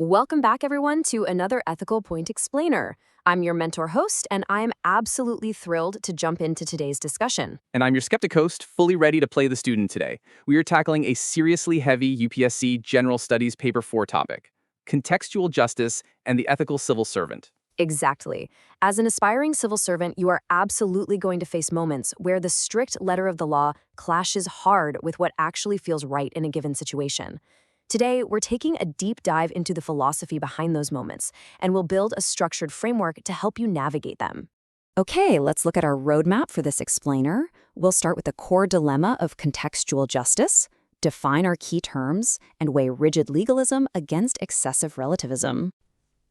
Welcome back, everyone, to another Ethical Point Explainer. I'm your mentor host, and I'm absolutely thrilled to jump into today's discussion. And I'm your skeptic host, fully ready to play the student today. We are tackling a seriously heavy UPSC General Studies Paper 4 topic, contextual justice and the ethical civil servant. Exactly. As an aspiring civil servant, you are absolutely going to face moments where the strict letter of the law clashes hard with what actually feels right in a given situation. Today, we're taking a deep dive into the philosophy behind those moments, and we'll build a structured framework to help you navigate them. Okay, let's look at our roadmap for this explainer. We'll start with the core dilemma of contextual justice, define our key terms, and weigh rigid legalism against excessive relativism.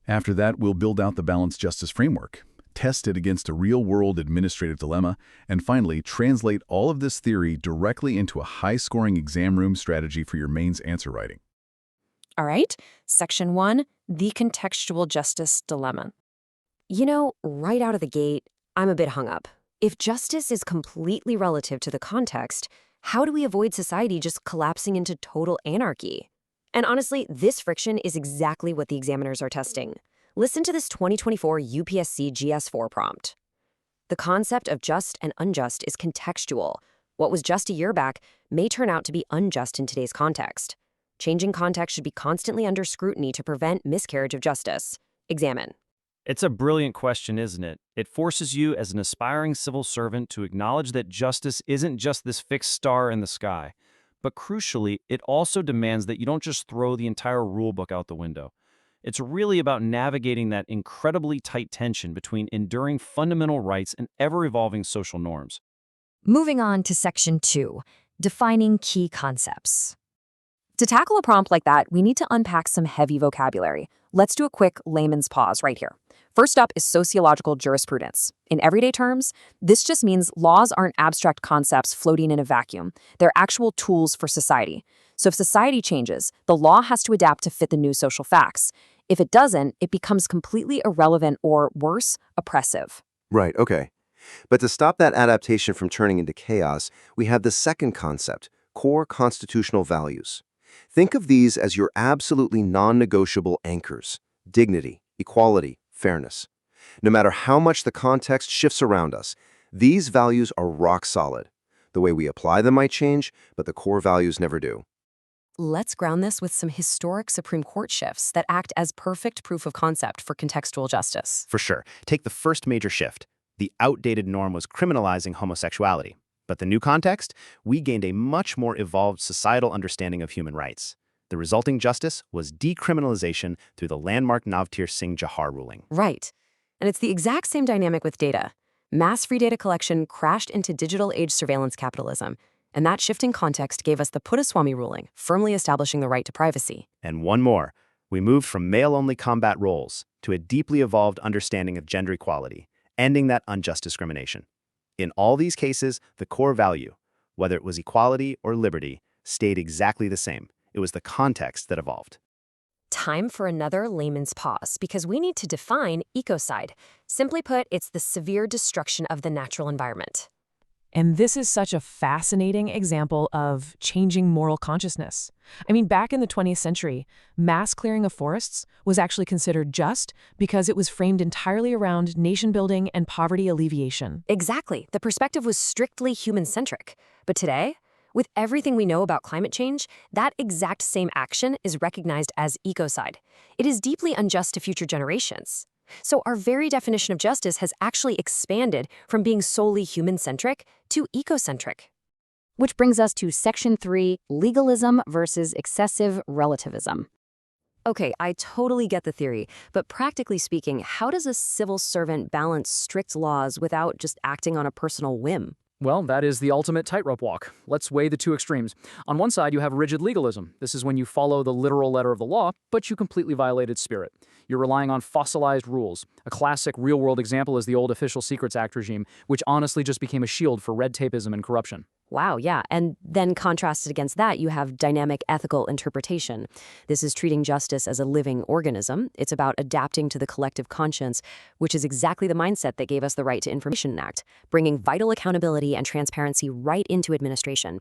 After that, we'll build out the balanced justice framework, test it against a real-world administrative dilemma, and finally, translate all of this theory directly into a high-scoring exam room strategy for your mains answer writing. All right, Section 1, the contextual justice dilemma. You know, right out of the gate, I'm a bit hung up. If justice is completely relative to the context, how do we avoid society just collapsing into total anarchy? And honestly, this friction is exactly what the examiners are testing. Listen to this 2024 UPSC GS4 prompt. The concept of just and unjust is contextual. What was just a year back may turn out to be unjust in today's context. Changing context should be constantly under scrutiny to prevent miscarriage of justice. Examine. It's a brilliant question, isn't it? It forces you as an aspiring civil servant to acknowledge that justice isn't just this fixed star in the sky. But crucially, it also demands that you don't just throw the entire rulebook out the window. It's really about navigating that incredibly tight tension between enduring fundamental rights and ever-evolving social norms. Moving on to Section 2, defining key concepts. To tackle a prompt like that, we need to unpack some heavy vocabulary. Let's do a quick layman's pause right here. First up is sociological jurisprudence. In everyday terms, this just means laws aren't abstract concepts floating in a vacuum. They're actual tools for society. So if society changes, the law has to adapt to fit the new social facts. If it doesn't, it becomes completely irrelevant or, worse, oppressive. Right, okay. But to stop that adaptation from turning into chaos, we have the second concept, core constitutional values. Think of these as your absolutely non-negotiable anchors: dignity, equality, fairness. No matter how much the context shifts around us, these values are rock solid. The way we apply them might change, but the core values never do. Let's ground this with some historic Supreme Court shifts that act as perfect proof of concept for contextual justice. For sure. Take the first major shift. The outdated norm was criminalizing homosexuality. But the new context, we gained a much more evolved societal understanding of human rights. The resulting justice was decriminalization through the landmark Navtir Singh Jahar ruling. Right. And it's the exact same dynamic with data. Mass free data collection crashed into digital age surveillance capitalism, and that shifting context gave us the Puttaswamy ruling, firmly establishing the right to privacy. And one more. We moved from male-only combat roles to a deeply evolved understanding of gender equality, ending that unjust discrimination. In all these cases, the core value, whether it was equality or liberty, stayed exactly the same. It was the context that evolved. Time for another layman's pause, because we need to define ecocide. Simply put, it's the severe destruction of the natural environment. And this is such a fascinating example of changing moral consciousness. I mean, back in the 20th century, mass clearing of forests was actually considered just because it was framed entirely around nation building and poverty alleviation. Exactly. The perspective was strictly human-centric. But today, with everything we know about climate change, that exact same action is recognized as ecocide. It is deeply unjust to future generations. So our very definition of justice has actually expanded from being solely human-centric to ecocentric. Which brings us to Section 3, legalism versus excessive relativism. Okay, I totally get the theory, but practically speaking, how does a civil servant balance strict laws without just acting on a personal whim? Well, that is the ultimate tightrope walk. Let's weigh the two extremes. On one side, you have rigid legalism. This is when you follow the literal letter of the law, but you completely violate its spirit. You're relying on fossilized rules. A classic real-world example is the old Official Secrets Act regime, which honestly just became a shield for red tapeism and corruption. Wow, yeah. And then contrasted against that, you have dynamic ethical interpretation. This is treating justice as a living organism. It's about adapting to the collective conscience, which is exactly the mindset that gave us the Right to Information Act, bringing vital accountability and transparency right into administration.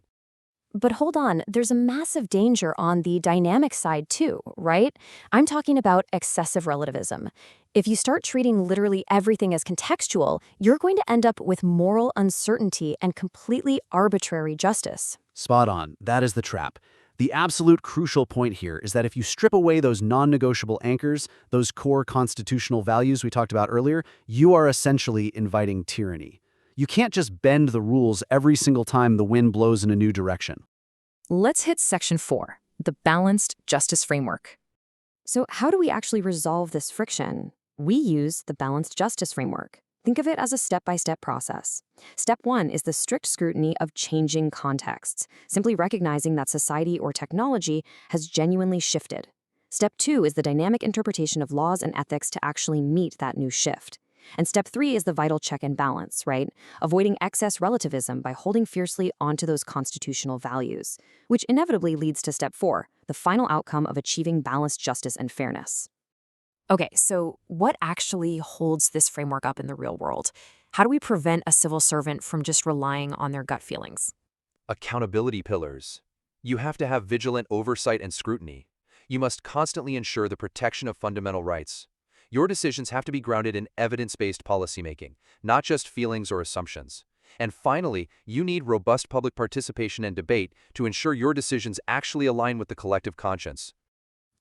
But hold on, there's a massive danger on the dynamic side too, right? I'm talking about excessive relativism. If you start treating literally everything as contextual, you're going to end up with moral uncertainty and completely arbitrary justice. Spot on. That is the trap. The absolute crucial point here is that if you strip away those non-negotiable anchors, those core constitutional values we talked about earlier, you are essentially inviting tyranny. You can't just bend the rules every single time the wind blows in a new direction. Let's hit Section 4, the balanced justice framework. So how do we actually resolve this friction? We use the balanced justice framework. Think of it as a step-by-step process. Step 1 is the strict scrutiny of changing contexts, simply recognizing that society or technology has genuinely shifted. Step 2 is the dynamic interpretation of laws and ethics to actually meet that new shift. And step 3 is the vital check and balance, right? Avoiding excess relativism by holding fiercely onto those constitutional values, which inevitably leads to step 4, the final outcome of achieving balanced justice and fairness. Okay, so what actually holds this framework up in the real world? How do we prevent a civil servant from just relying on their gut feelings? Accountability pillars. You have to have vigilant oversight and scrutiny. You must constantly ensure the protection of fundamental rights. Your decisions have to be grounded in evidence-based policymaking, not just feelings or assumptions. And finally, you need robust public participation and debate to ensure your decisions actually align with the collective conscience.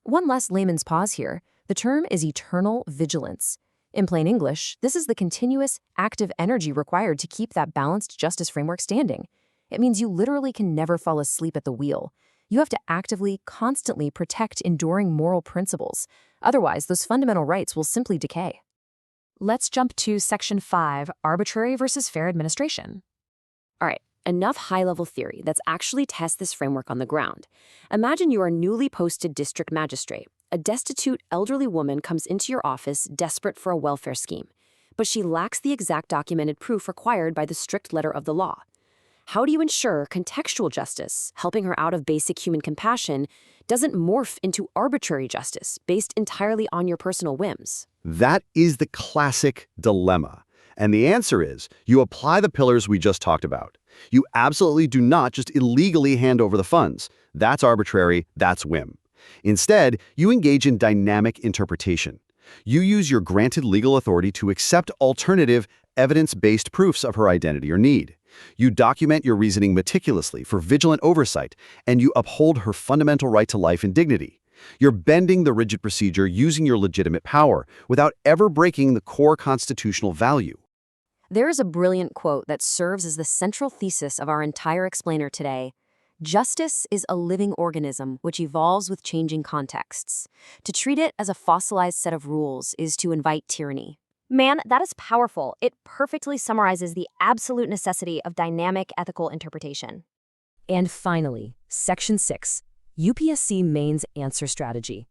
One last layman's pause here. The term is eternal vigilance. In plain English, this is the continuous, active energy required to keep that balanced justice framework standing. It means you literally can never fall asleep at the wheel. You have to actively, constantly protect enduring moral principles. Otherwise, those fundamental rights will simply decay. Let's jump to Section 5, Arbitrary versus Fair Administration. All right, enough high-level theory. Let's actually test this framework on the ground. Imagine you are a newly posted district magistrate. A destitute elderly woman comes into your office desperate for a welfare scheme, but she lacks the exact documented proof required by the strict letter of the law. How do you ensure contextual justice, helping her out of basic human compassion, doesn't morph into arbitrary justice based entirely on your personal whims? That is the classic dilemma. And the answer is, you apply the pillars we just talked about. You absolutely do not just illegally hand over the funds. That's arbitrary, that's whim. Instead, you engage in dynamic interpretation. You use your granted legal authority to accept alternative, evidence-based proofs of her identity or need. You document your reasoning meticulously for vigilant oversight, and you uphold her fundamental right to life and dignity. You're bending the rigid procedure using your legitimate power without ever breaking the core constitutional value. There is a brilliant quote that serves as the central thesis of our entire explainer today. Justice is a living organism which evolves with changing contexts. To treat it as a fossilized set of rules is to invite tyranny. Man, that is powerful. It perfectly summarizes the absolute necessity of dynamic ethical interpretation. And finally, Section 6, UPSC Mains Answer Strategy.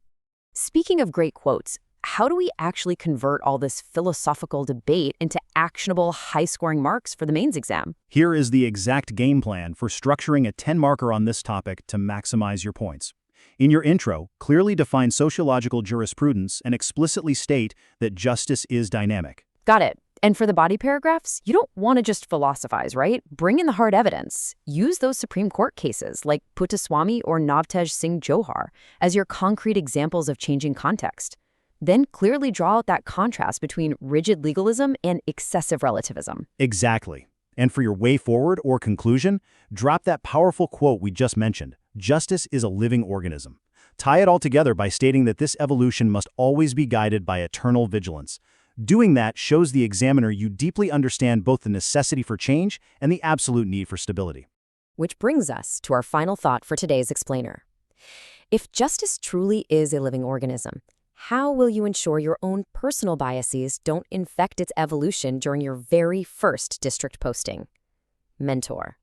Speaking of great quotes, how do we actually convert all this philosophical debate into actionable, high-scoring marks for the mains exam? Here is the exact game plan for structuring a 10-marker on this topic to maximize your points. In your intro, clearly define sociological jurisprudence and explicitly state that justice is dynamic. Got it. And for the body paragraphs, you don't want to just philosophize, right? Bring in the hard evidence. Use those Supreme Court cases like Puttaswamy or Navtej Singh Johar as your concrete examples of changing context. Then clearly draw out that contrast between rigid legalism and excessive relativism. Exactly. And for your way forward or conclusion, drop that powerful quote we just mentioned. Justice is a living organism. Tie it all together by stating that this evolution must always be guided by eternal vigilance. Doing that shows the examiner you deeply understand both the necessity for change and the absolute need for stability. Which brings us to our final thought for today's explainer. If justice truly is a living organism, how will you ensure your own personal biases don't infect its evolution during your very first district posting? Mentor.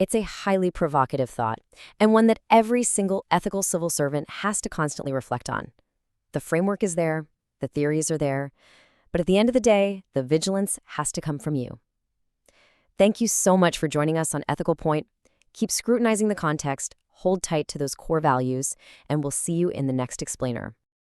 It's a highly provocative thought, and one that every single ethical civil servant has to constantly reflect on. The framework is there, the theories are there, but at the end of the day, the vigilance has to come from you. Thank you so much for joining us on Ethical Point. Keep scrutinizing the context, hold tight to those core values, and we'll see you in the next explainer.